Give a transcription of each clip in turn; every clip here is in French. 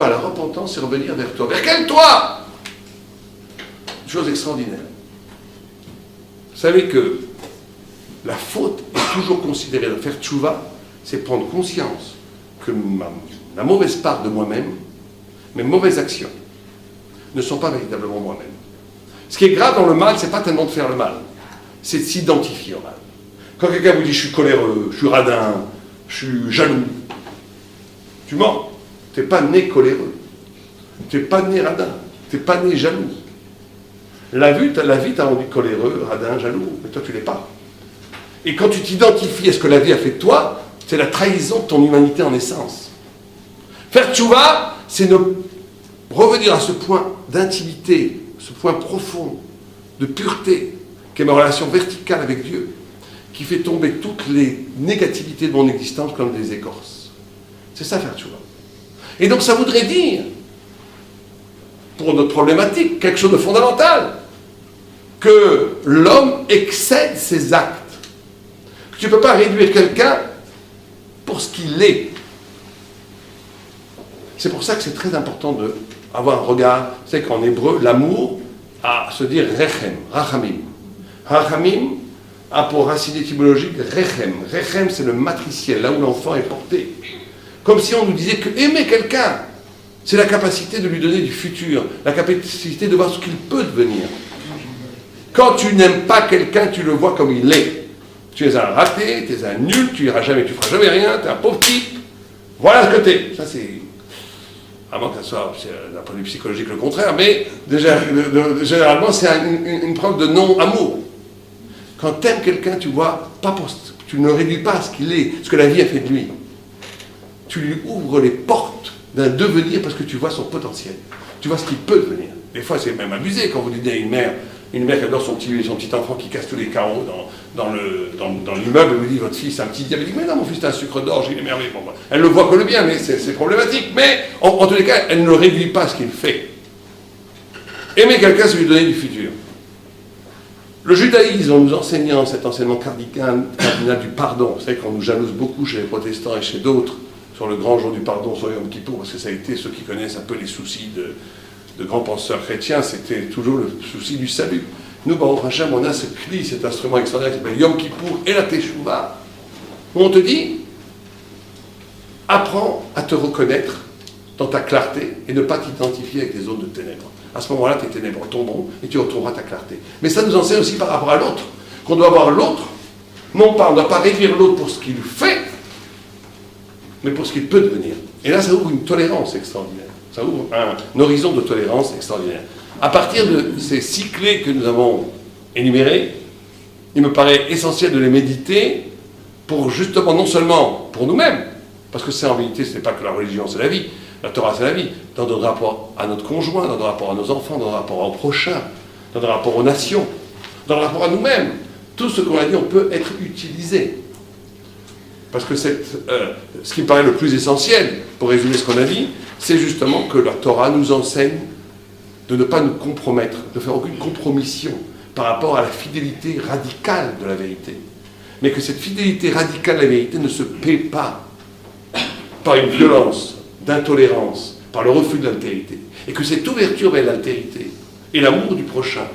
à la repentance et revenir vers toi. Vers quel toi? Chose extraordinaire. Vous savez que la faute est toujours considérée, de faire tchouva, c'est prendre conscience que la mauvaise part de moi-même, mes mauvaises actions, ne sont pas véritablement moi-même. Ce qui est grave dans le mal, c'est pas tellement de faire le mal, c'est de s'identifier au mal. Quand quelqu'un vous dit je suis coléreux, je suis radin, je suis jaloux, tu mens. Tu n'es pas né coléreux, tu n'es pas né radin, tu n'es pas né jaloux. La vie t'a rendu coléreux, radin, jaloux, mais toi tu ne l'es pas. Et quand tu t'identifies à ce que la vie a fait de toi, c'est la trahison de ton humanité en essence. Faire tchouva, c'est revenir à ce point d'intimité, ce point profond, de pureté, qui est ma relation verticale avec Dieu, qui fait tomber toutes les négativités de mon existence comme des écorces. C'est ça faire tchouva. Et donc ça voudrait dire, pour notre problématique, quelque chose de fondamental, que l'homme excède ses actes. Tu ne peux pas réduire quelqu'un pour ce qu'il est. C'est pour ça que c'est très important d'avoir un regard. C'est qu'en hébreu, l'amour a se dire rechem, rachamim. Rachamim a pour racine étymologique rechem. Rechem, c'est le matriciel, là où l'enfant est porté. Comme si on nous disait que aimer quelqu'un, c'est la capacité de lui donner du futur, la capacité de voir ce qu'il peut devenir. Quand tu n'aimes pas quelqu'un, tu le vois comme il est. Tu es un raté, tu es un nul, tu iras jamais, tu feras jamais rien, tu es un pauvre type. Voilà ce que tu es. Ça, c'est. À moins que ça soit d'un point de vue psychologique le contraire, mais déjà, généralement, c'est une preuve de non-amour. Quand tu aimes quelqu'un, tu vois, tu ne réduis pas à ce qu'il est, ce que la vie a fait de lui. Tu lui ouvres les portes d'un devenir parce que tu vois son potentiel. Tu vois ce qu'il peut devenir. Des fois, c'est même abusé quand vous dites à une mère qui adore son petit enfant qui casse tous les carreaux dans l'immeuble, et vous dites, votre fils, c'est un petit diabétique. Mais non, mon fils, c'est un sucre d'orge, il est merveilleux. Bon, elle le voit que le bien, mais c'est problématique. Mais, en tous les cas, elle ne le réduit pas à ce qu'il fait. Aimer quelqu'un, c'est lui donner du futur. Le judaïsme, en nous enseignant cet enseignement cardinal du pardon, vous savez qu'on nous jalouse beaucoup chez les protestants et chez d'autres, sur le grand jour du pardon, sur Yom Kippour, parce que ça a été, ceux qui connaissent un peu les soucis de grands penseurs chrétiens, c'était toujours le souci du salut. Nous, Baruch Hashem, on a ce cli, cet instrument extraordinaire qui s'appelle Yom Kippour et la Teshuvah, où on te dit, apprends à te reconnaître dans ta clarté et ne pas t'identifier avec les zones de ténèbres. À ce moment-là, tes ténèbres tomberont et tu retrouveras ta clarté. Mais ça nous enseigne aussi par rapport à l'autre, qu'on doit voir l'autre, non pas, on ne doit pas réduire l'autre pour ce qu'il fait, mais pour ce qu'il peut devenir. Et là, ça ouvre une tolérance extraordinaire. Ça ouvre un horizon de tolérance extraordinaire. À partir de ces 6 clés que nous avons énumérées, il me paraît essentiel de les méditer pour justement, non seulement pour nous-mêmes, parce que c'est en vérité, ce n'est pas que la religion, c'est la vie. La Torah, c'est la vie. Dans notre rapport à notre conjoint, dans notre rapport à nos enfants, dans notre rapport au prochain, dans notre rapport aux nations, dans notre rapport à nous-mêmes. Tout ce qu'on a dit, on peut être utilisé. Parce que ce qui me paraît le plus essentiel, pour résumer ce qu'on a dit, c'est justement que la Torah nous enseigne de ne pas nous compromettre, de faire aucune compromission par rapport à la fidélité radicale de la vérité. Mais que cette fidélité radicale de la vérité ne se paie pas par une violence, d'intolérance, par le refus de l'altérité. Et que cette ouverture vers l'altérité et l'amour du prochain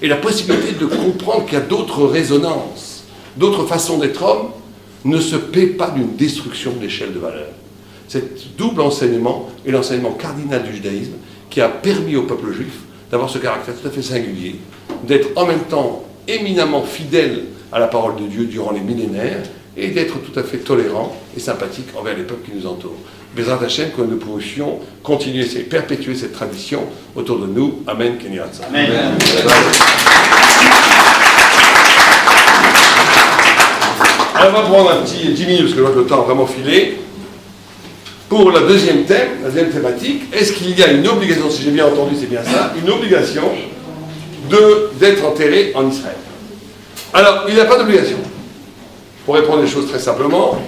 et la possibilité de comprendre qu'il y a d'autres résonances, d'autres façons d'être homme, ne se paie pas d'une destruction de l'échelle de valeur. Cet double enseignement est l'enseignement cardinal du judaïsme qui a permis au peuple juif d'avoir ce caractère tout à fait singulier, d'être en même temps éminemment fidèle à la parole de Dieu durant les millénaires et d'être tout à fait tolérant et sympathique envers les peuples qui nous entourent. Bezrat Hashem, que nous puissions continuer et perpétuer cette tradition autour de nous. Amen. Ken Yirah Tzah. Amen. Alors, on va prendre un petit 10 minutes, parce que je vois que le temps a vraiment filé. Pour le deuxième thème, la deuxième thématique, est-ce qu'il y a une obligation, si j'ai bien entendu, c'est bien ça, une obligation d'être enterré en Israël? Alors, il n'y a pas d'obligation. Pour répondre les choses très simplement,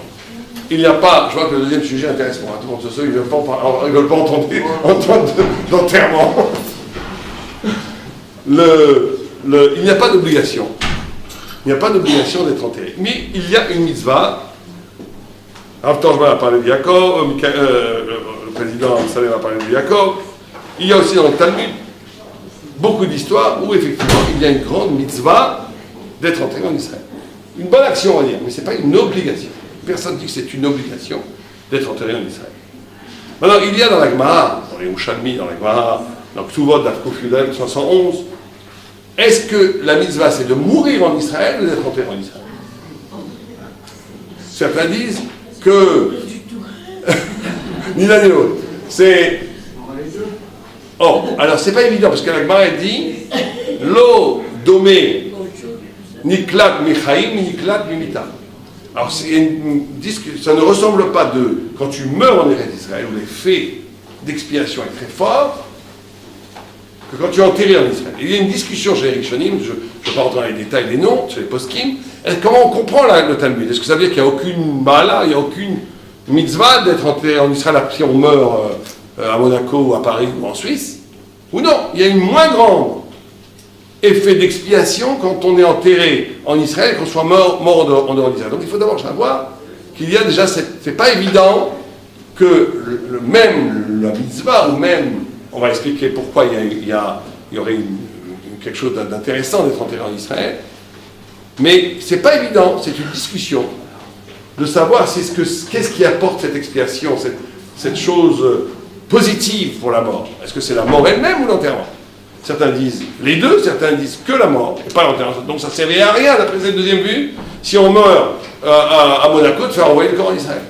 il n'y a pas, je vois que le deuxième sujet intéresse moi, tout le monde se souvient, ils ne veulent pas entendre d'enterrement. Il n'y a pas d'obligation. Il n'y a pas d'obligation d'être enterré. Mais il y a une mitzvah. Rav Torjman a parlé de Yaakov, le président Salem a parlé de Jacob. Il y a aussi dans le Talmud beaucoup d'histoires où effectivement il y a une grande mitzvah d'être enterré en Israël. Une bonne action, on va dire, mais ce n'est pas une obligation. Personne ne dit que c'est une obligation d'être enterré en Israël. Maintenant, il y a dans la Gemara, dans les Ushalmi, dans la Gemara, dans Ktuvot, d'Afkof Yudel 511, est-ce que la mitzvah c'est de mourir en Israël ou d'être enterré en Israël? Certains disent que ni l'un ni l'autre. C'est. Oh, alors c'est pas évident parce que la Gemara dit Lo domé niklat michaim niklat mimita. Alors ça ne ressemble pas de quand tu meurs en Eretz Israël où les faits d'expiation est très fort que quand tu es enterré en Israël. Il y a une discussion chez les Rishonim, je ne vais pas rentrer dans les détails des noms, chez les poskim, comment on comprend le Talmud. Est-ce que ça veut dire qu'il n'y a aucune mala, il n'y a aucune mitzvah d'être enterré en Israël si on meurt à Monaco ou à Paris ou en Suisse? Ou non, il y a une moins grande effet d'expiation quand on est enterré en Israël et qu'on soit mort en dehors d'Israël. Donc il faut d'abord savoir qu'il y a déjà, c'est pas évident que même la mitzvah ou même, on va expliquer pourquoi il y aurait quelque chose d'intéressant d'être enterré en Israël, mais c'est pas évident, c'est une discussion de savoir qu'est-ce qui apporte cette expiation, cette chose positive pour la mort. Est-ce que c'est la mort elle-même ou l'enterrement? Certains disent les deux, certains disent que la mort et pas l'enterrement. Donc ça ne servait à rien, d'après cette deuxième vue, si on meurt à Monaco, de faire envoyer le corps en Israël.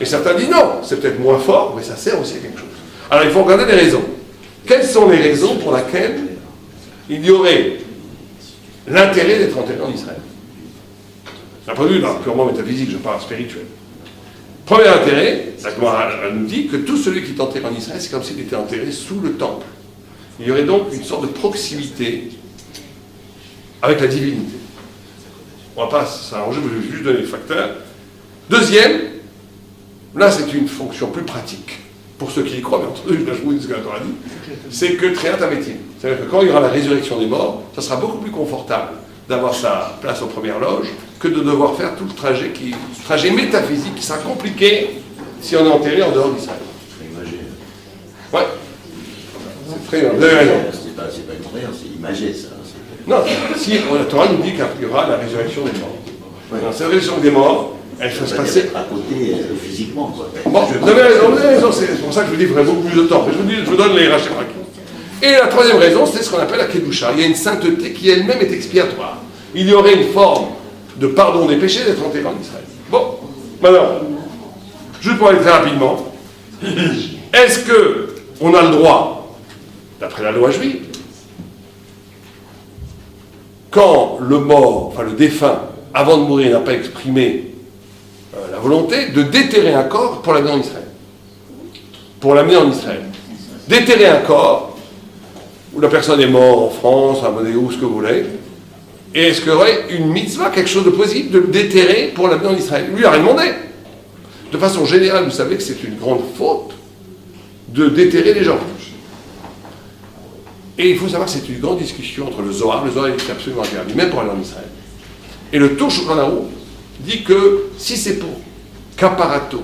Et certains disent non, c'est peut-être moins fort, mais ça sert aussi à quelque chose. Alors il faut regarder les raisons. Quelles sont les raisons pour lesquelles il y aurait l'intérêt d'être enterré en Israël? D'un point de vue purement métaphysique, je parle spirituel. Premier intérêt, la Gemara nous dit que tout celui qui est enterré en Israël, c'est comme s'il était enterré sous le temple. Il y aurait donc une sorte de proximité avec la divinité. On ne va pas s'arranger, je vais juste donner les facteurs. Deuxième, là c'est une fonction plus pratique, pour ceux qui y croient, bien entendu, je vous dis ce que la Torah dit, c'est que Triat Ametim. C'est-à-dire que quand il y aura la résurrection des morts, ça sera beaucoup plus confortable d'avoir sa place aux premières loges que de devoir faire tout le trajet métaphysique qui sera compliqué si on est enterré en dehors d'Israël. C'est imagé. Ouais. C'est très bien. Vous avez raison. C'est pas une croyance, c'est imagé ça. Non, si la Torah nous dit qu'il y aura la résurrection des morts. Ouais. Dans cette résurrection des morts, elle va se passer. À côté physiquement, quoi. Bon, vous avez raison, c'est pour ça que je vous dis qu'il faudrait beaucoup plus de temps. Mais je vous donne les rachets. Et la troisième raison, c'est ce qu'on appelle la Kedusha. Il y a une sainteté qui elle-même est expiatoire. Il y aurait une forme de pardon des péchés d'être enterré en Israël. Bon, maintenant, juste pour aller très rapidement, est-ce qu'on a le droit, d'après la loi juive, quand le mort, enfin le défunt, avant de mourir, n'a pas exprimé la volonté, de déterrer un corps pour l'amener en Israël? Pour l'amener en Israël. Déterrer un corps, où la personne est morte en France, à Monéo, ce que vous voulez, et est-ce qu'il y aurait une mitzvah, quelque chose de possible, de le déterrer pour l'amener en Israël? Lui, il n'a rien demandé. De façon générale, vous savez que c'est une grande faute de déterrer les gens. Et il faut savoir que c'est une grande discussion entre le Zohar est absolument interdit, même pour aller en Israël. Et le Tour Shulchan Aruch dit que si c'est pour Kaparato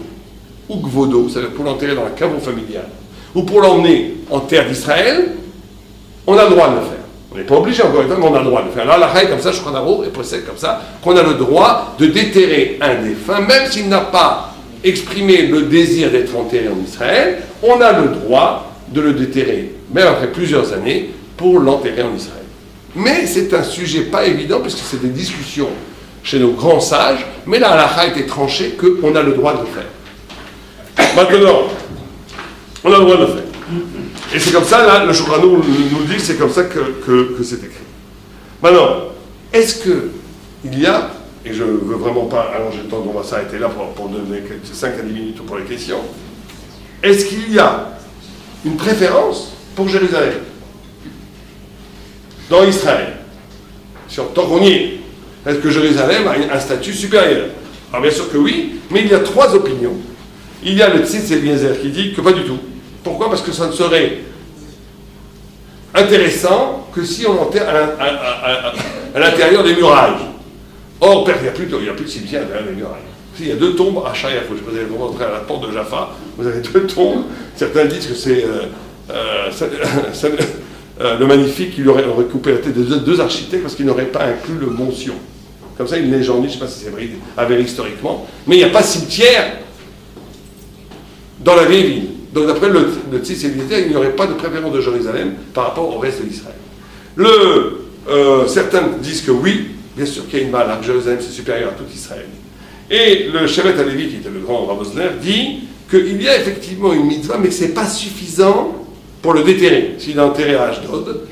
ou Gvodo, c'est-à-dire pour l'enterrer dans la caveau familiale, ou pour l'emmener en terre d'Israël, on a le droit de le faire. On n'est pas obligé encore une fois, mais on a le droit de le faire. Là, la règle comme ça, Shulchan Aruch est possède comme ça, qu'on a le droit de déterrer un défunt, même s'il n'a pas exprimé le désir d'être enterré en Israël, on a le droit de le déterrer, même après plusieurs années, pour l'enterrer en Israël. Mais c'est un sujet pas évident, puisque c'est des discussions chez nos grands sages, mais la halakha a été tranchée qu'on a le droit de le faire. Maintenant, on a le droit de le faire. Et c'est comme ça, là, le Shulchan Aruch nous dit que c'est comme ça que c'est écrit. Maintenant, est-ce qu'il y a, et je ne veux vraiment pas allonger le temps, on va s'arrêter là pour donner 5 à 10 minutes pour les questions, est-ce qu'il y a une préférence pour Jérusalem dans Israël? Tant qu'on y est, est-ce que Jérusalem a un statut supérieur? Alors bien sûr que oui, mais il y a 3 opinions. Il y a le Tzitz Eliezer qui dit que pas du tout. Pourquoi? Parce que ça ne serait intéressant que si on enterre à l'intérieur des murailles. Or, il n'y a plus de cimetière derrière les murailles. Il y a 2 tombes à Shaya, je vous avez montré à la porte de Jaffa, vous avez 2 tombes. Certains disent que c'est le magnifique qui lui aurait coupé la tête de 2 architectes parce qu'il n'aurait pas inclus le mont Sion. Comme ça, une légende, je ne sais pas si c'est vrai, avéré historiquement, mais il n'y a pas de cimetière dans la vieille ville. Donc d'après le Tzitz militaire, il n'y aurait pas de préférence de Jérusalem par rapport au reste de l'Israël. Certains disent que oui, bien sûr qu'il y a une malade, Jérusalem c'est supérieur à tout Israël. Et le Shevet HaLevi, qui était le grand Rav Osner, dit qu'il y a effectivement une mitzvah, mais que ce n'est pas suffisant pour le déterrer, s'il est enterré à Ashdod,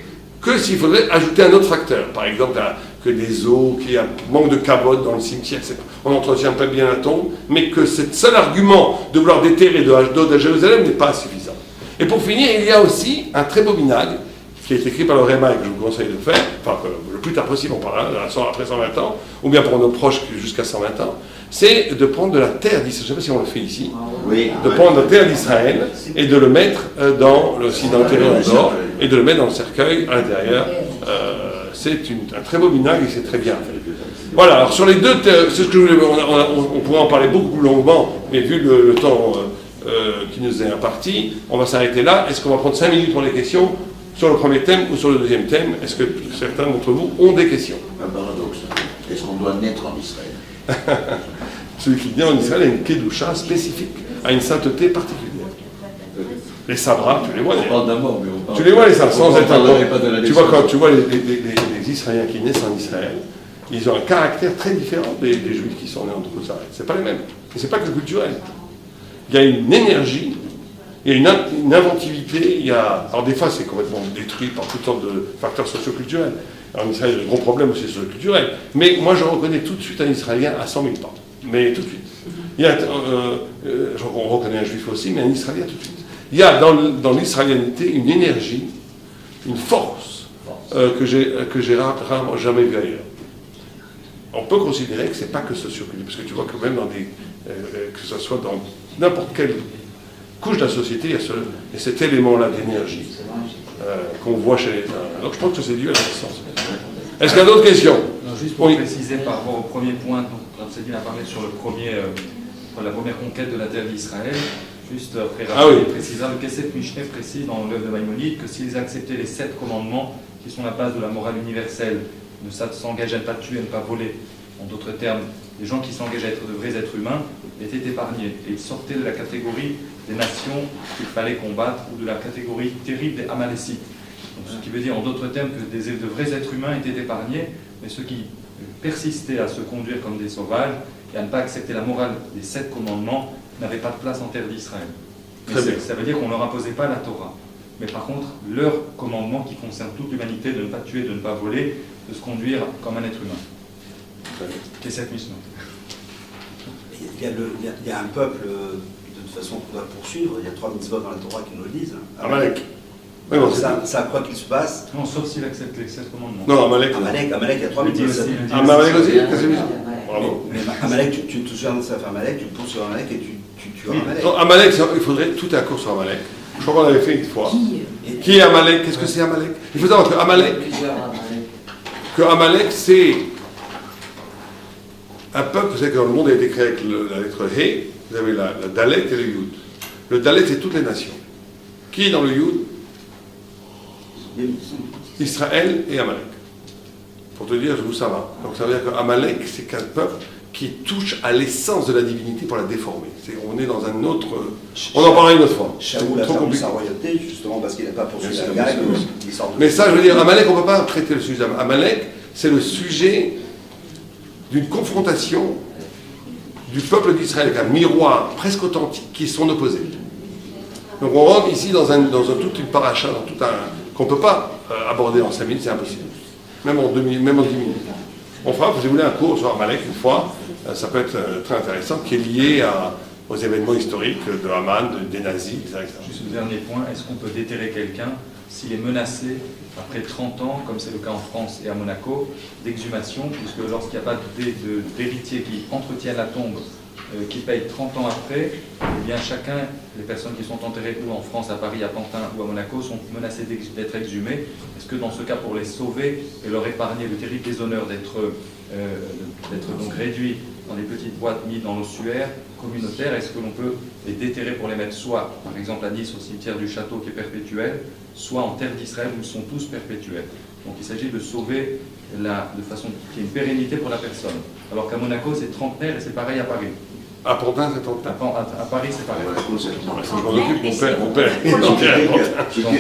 que s'il faudrait ajouter un autre facteur. Par exemple, que des eaux, qu'il y a manque de kavod dans le cimetière, on n'entretient pas bien la tombe, mais que ce seul argument de vouloir déterrer de Ashdod à Jérusalem n'est pas suffisant. Et pour finir, il y a aussi un très beau minag, qui est écrit par le Réma et que je vous conseille de faire, enfin le plus tard possible, on parlera après 120 ans, ou bien pour nos proches jusqu'à 120 ans, c'est de prendre de la terre d'Israël, je ne sais pas si on le fait ici, de prendre la terre d'Israël et de le mettre dans le cimetière en or et de le mettre dans le cercueil à l'intérieur. C'est un très beau minag et c'est très bien fait. Voilà, alors sur les 2, c'est ce que je voulais, on pourrait en parler beaucoup plus longuement, mais vu le temps qui nous est imparti, on va s'arrêter là. Est-ce qu'on va prendre 5 minutes pour les questions sur le premier thème ou sur le deuxième thème? Est-ce que certains d'entre vous ont des questions? Un paradoxe. Est-ce qu'on doit naître en Israël? Celui qui naît en Israël a une kedusha spécifique, a une sainteté particulière. Les sabras, tu les vois. On parle d'un mort, mais on parle. Tu les vois les sabras sans être un. Tu vois quand tu vois les Israéliens qui naissent en Israël, ils ont un caractère très différent des Juifs qui sont nés en Jérusalem. C'est pas les mêmes. Et c'est pas que culturel. Il y a une énergie. Il y a une inventivité, alors des fois c'est complètement détruit par toutes sortes de facteurs socioculturels. Alors en Israël, il y a de gros problèmes aussi socioculturels. Mais moi je reconnais tout de suite un Israélien à 100 000 pas. Mais tout de suite. On reconnaît un Juif aussi, mais un Israélien tout de suite. Il y a dans l'israélianité une énergie, une force que j'ai rarement jamais vue ailleurs. On peut considérer que c'est pas que socioculturel, parce que tu vois que même que ce soit dans n'importe quelle couche de la société, il y a cet élément-là d'énergie qu'on voit chez les uns. Donc je pense que c'est dû à la naissance. Est-ce qu'il y a d'autres questions? Non, juste pour préciser par rapport au premier point, donc Céline a parlé sur la première conquête de la terre d'Israël. Juste après précisant, le Kesef Mishneh précise dans l'œuvre de Maïmonide que s'ils acceptaient les 7 commandements, qui sont la base de la morale universelle, ne s'engager à ne pas tuer, à ne pas voler, en d'autres termes, les gens qui s'engagent à être de vrais êtres humains étaient épargnés et ils sortaient de la catégorie des nations qu'il fallait combattre ou de la catégorie terrible des Amalécites. Donc, ce qui veut dire en d'autres termes que de vrais êtres humains étaient épargnés, mais ceux qui persistaient à se conduire comme des sauvages et à ne pas accepter la morale des 7 commandements n'avaient pas de place en terre d'Israël. Ça veut dire qu'on ne leur imposait pas la Torah. Mais par contre, leur commandement qui concerne toute l'humanité, de ne pas tuer, de ne pas voler, de se conduire comme un être humain. C'est cette mission. Il y a un peuple, de toute façon, qu'on doit poursuivre. Il y a 3 mitzvot dans la Torah qui nous le disent. Amalek. Oui, c'est à quoi qu'il se passe. Non, sauf s'il accepte les 7 commandements. Non, Amalek. Amalek, il y a 3 mitzvot. Amalek aussi, bravo. Mais Amalek, tu te souviens de ça, Amalek, tu poursuis Amalek et tu tues Amalek. Non, Amalek, il faudrait tout à court sur Amalek. Je crois qu'on l'avait fait une fois. Qui est Amalek? Qu'est-ce que c'est Amalek? Il faut savoir que Amalek, c'est un peuple, vous savez que dans le monde a été créé avec la lettre He, vous avez la Dalet et le Yud. Le Dalet, c'est toutes les nations. Qui est dans le Yud? Israël et Amalek. Pour te dire où ça va. Donc ça veut dire qu'Amalek, c'est qu'un peuple qui touche à l'essence de la divinité pour la déformer. On est dans un autre. On en parlera une autre fois. Shaoul a perdu sa royauté, justement parce qu'il n'a pas poursuivi la guerre. Mais ça, je veux dire, Amalek, on ne peut pas traiter le sujet. Amalek, c'est le sujet d'une confrontation du peuple d'Israël avec un miroir presque authentique qui est son opposé. Donc on rentre ici dans toute une paracha, qu'on ne peut pas aborder en 5 minutes, c'est impossible. Même en 10 minutes. On fera, si vous voulez, un cours sur Amalek une fois, ça peut être très intéressant, qui est lié aux événements historiques de Haman, des nazis, etc. Juste le dernier point, est-ce qu'on peut déterrer quelqu'un s'il est menacé après 30 ans, comme c'est le cas en France et à Monaco, d'exhumation, puisque lorsqu'il n'y a pas d'héritier qui entretient la tombe, qui paye 30 ans après, eh bien chacun, les personnes qui sont enterrées ou en France, à Paris, à Pantin ou à Monaco, sont menacées d'être exhumées. Est-ce que dans ce cas, pour les sauver et leur épargner le terrible déshonneur d'être donc réduits dans des petites boîtes mises dans l'ossuaire communautaire, est-ce que l'on peut les déterrer pour les mettre soit, par exemple à Nice, au cimetière du château qui est perpétuel, soit en terre d'Israël où ils sont tous perpétuels. Donc il s'agit de sauver de façon qui est une pérennité pour la personne. Alors qu'à Monaco, c'est trentenaire et c'est pareil à Paris. À Pantin, c'est Pantin. À Paris, c'est pareil. Je m'en occupe, mon père.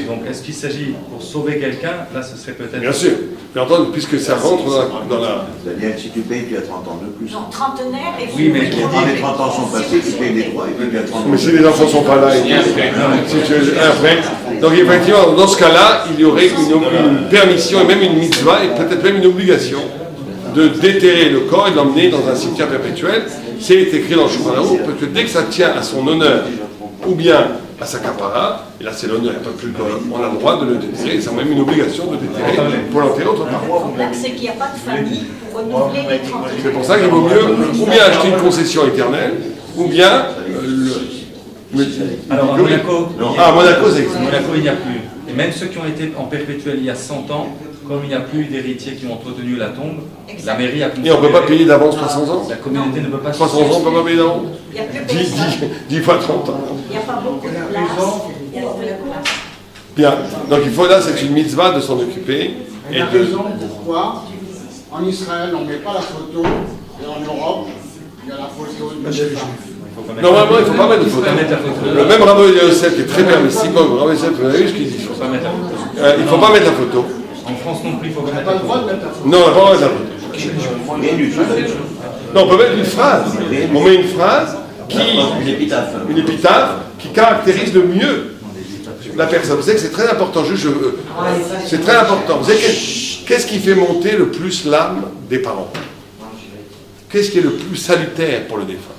Donc est-ce qu'il s'agit, pour sauver quelqu'un, là ce serait peut-être... Bien sûr. Bien entendu, puisque ça rentre dans la... Daniel, si tu payes, tu as 30 ans de plus. Non, trentenaire et Oui, mais Quand les 30 ans sont passés, tu payes les droits et puis tu as 30 ans. Mais si les enfants ne sont pas là, après. Donc effectivement, dans ce cas-là, il y aurait une permission et même une mitzvah et peut-être même une obligation de déterrer le corps et de l'emmener dans un cimetière perpétuel. C'est écrit dans le Shulchan Aruch, parce que dès que ça tient à son honneur ou bien à sa capara, et là c'est l'honneur, il n'y a pas plus on a le droit de le déterrer, c'est même une obligation de déterrer pour l'enterrer autre part. Le problème, c'est qu'il n'y a pas de famille pour renouveler les 30 ans. C'est pour ça qu'il vaut mieux ou bien acheter une concession éternelle, ou bien Alors à Monaco, c'est exact. Monaco, il n'y a plus. Et même ceux qui ont été en perpétuel il y a 100 ans, comme il n'y a plus d'héritiers qui ont entretenu la tombe, la mairie a considéré... Et on ne peut pas payer d'avance 300 ans. La communauté ne peut pas... 300 ans, on ne peut pas payer d'avance. Il n'y a plus personne. 10 fois 30 ans. Il n'y a pas beaucoup de place. Il y a peu de place. Bien, donc il faut là, c'est une mitzvah de s'en occuper. Et la raison pourquoi en Israël on ne met pas la photo et en Europe il y a la photo de femme. Normalement, il ne faut pas mettre de photo. Le même Rabbi Yosef qui est très permissif, comme Rabbi Yosef, vous avez vu ce qu'il dit. Il ne faut pas mettre la photo. Il ne faut pas mettre la photo. En France non plus, il ne faut pas On n'a mettre pas la le droit de photo. mettre la photo. Non, on n'a pas le droit de mettre la photo. Non, on peut mettre une phrase. On met une phrase une épitaphe qui caractérise le mieux la personne. Vous savez que c'est très important. C'est très important. Vous savez qu'est-ce qui fait monter le plus l'âme des parents? Qu'est-ce qui est le plus salutaire pour le défunt?